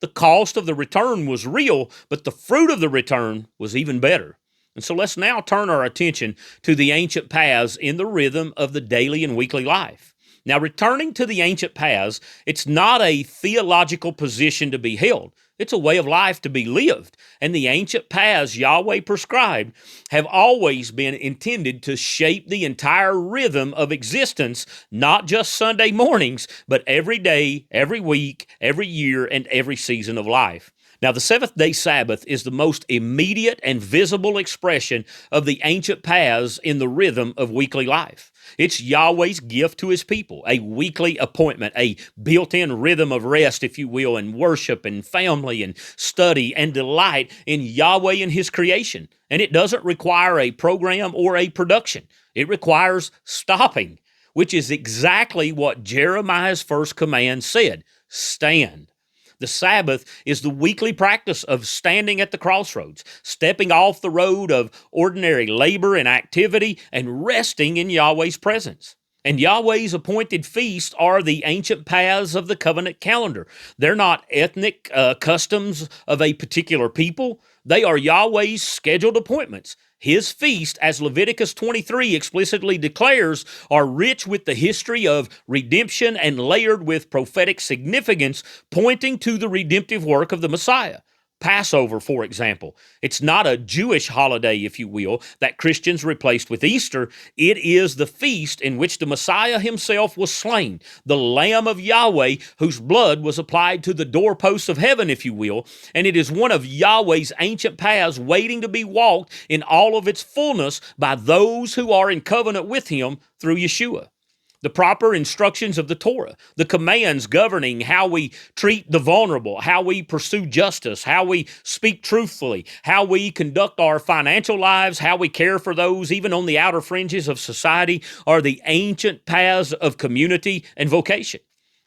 The cost of the return was real, but the fruit of the return was even better. And so let's now turn our attention to the ancient paths in the rhythm of the daily and weekly life. Now, returning to the ancient paths, it's not a theological position to be held. It's a way of life to be lived. And the ancient paths Yahweh prescribed have always been intended to shape the entire rhythm of existence, not just Sunday mornings, but every day, every week, every year, and every season of life. Now, the seventh-day Sabbath is the most immediate and visible expression of the ancient paths in the rhythm of weekly life. It's Yahweh's gift to his people, a weekly appointment, a built-in rhythm of rest, if you will, and worship and family and study and delight in Yahweh and his creation. And it doesn't require a program or a production. It requires stopping, which is exactly what Jeremiah's first command said: stand. The Sabbath is the weekly practice of standing at the crossroads, stepping off the road of ordinary labor and activity, and resting in Yahweh's presence. And Yahweh's appointed feasts are the ancient paths of the covenant calendar. They're not ethnic customs of a particular people. They are Yahweh's scheduled appointments. His feast, as Leviticus 23 explicitly declares, are rich with the history of redemption and layered with prophetic significance, pointing to the redemptive work of the Messiah. Passover, for example, it's not a Jewish holiday, if you will, that Christians replaced with Easter. It is the feast in which the Messiah himself was slain, the Lamb of Yahweh, whose blood was applied to the doorposts of heaven, if you will, and it is one of Yahweh's ancient paths waiting to be walked in all of its fullness by those who are in covenant with him through Yeshua. The proper instructions of the Torah, the commands governing how we treat the vulnerable, how we pursue justice, how we speak truthfully, how we conduct our financial lives, how we care for those even on the outer fringes of society, are the ancient paths of community and vocation.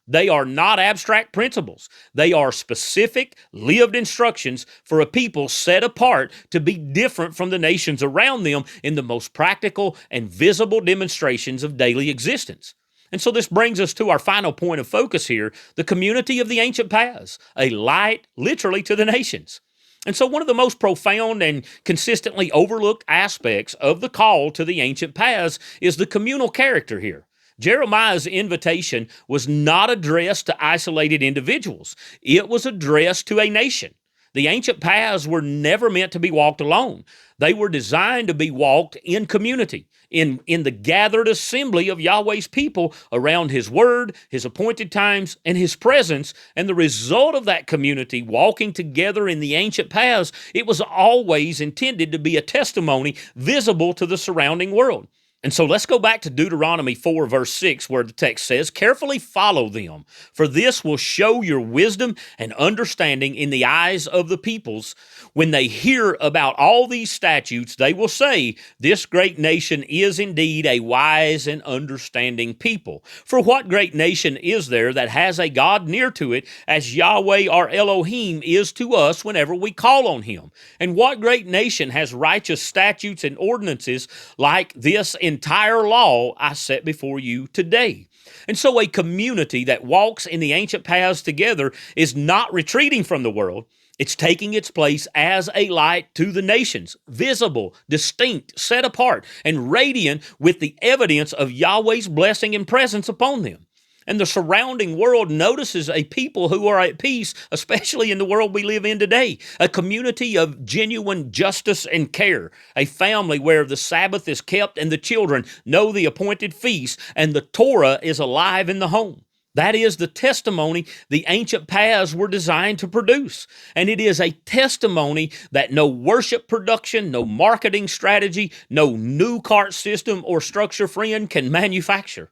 They are not abstract principles. They are specific, lived instructions for a people set apart to be different from the nations around them in the most practical and visible demonstrations of daily existence. And so this brings us to our final point of focus here, the community of the ancient paths, a light literally to the nations. And so one of the most profound and consistently overlooked aspects of the call to the ancient paths is the communal character here. Jeremiah's invitation was not addressed to isolated individuals. It was addressed to a nation. The ancient paths were never meant to be walked alone. They were designed to be walked in community, in the gathered assembly of Yahweh's people around his word, his appointed times, and his presence. And the result of that community walking together in the ancient paths, it was always intended to be a testimony visible to the surrounding world. And so let's go back to Deuteronomy 4, verse 6, where the text says, "Carefully follow them, for this will show your wisdom and understanding in the eyes of the peoples. When they hear about all these statutes, they will say, 'This great nation is indeed a wise and understanding people.' For what great nation is there that has a God near to it, as Yahweh our Elohim is to us whenever we call on him? And what great nation has righteous statutes and ordinances like this entire law I set before you today?" And so a community that walks in the ancient paths together is not retreating from the world. It's taking its place as a light to the nations, visible, distinct, set apart, and radiant with the evidence of Yahweh's blessing and presence upon them. And the surrounding world notices a people who are at peace, especially in the world we live in today. A community of genuine justice and care. A family where the Sabbath is kept and the children know the appointed feast and the Torah is alive in the home. That is the testimony the ancient paths were designed to produce. And it is a testimony that no worship production, no marketing strategy, no new cart system or structure friend can manufacture.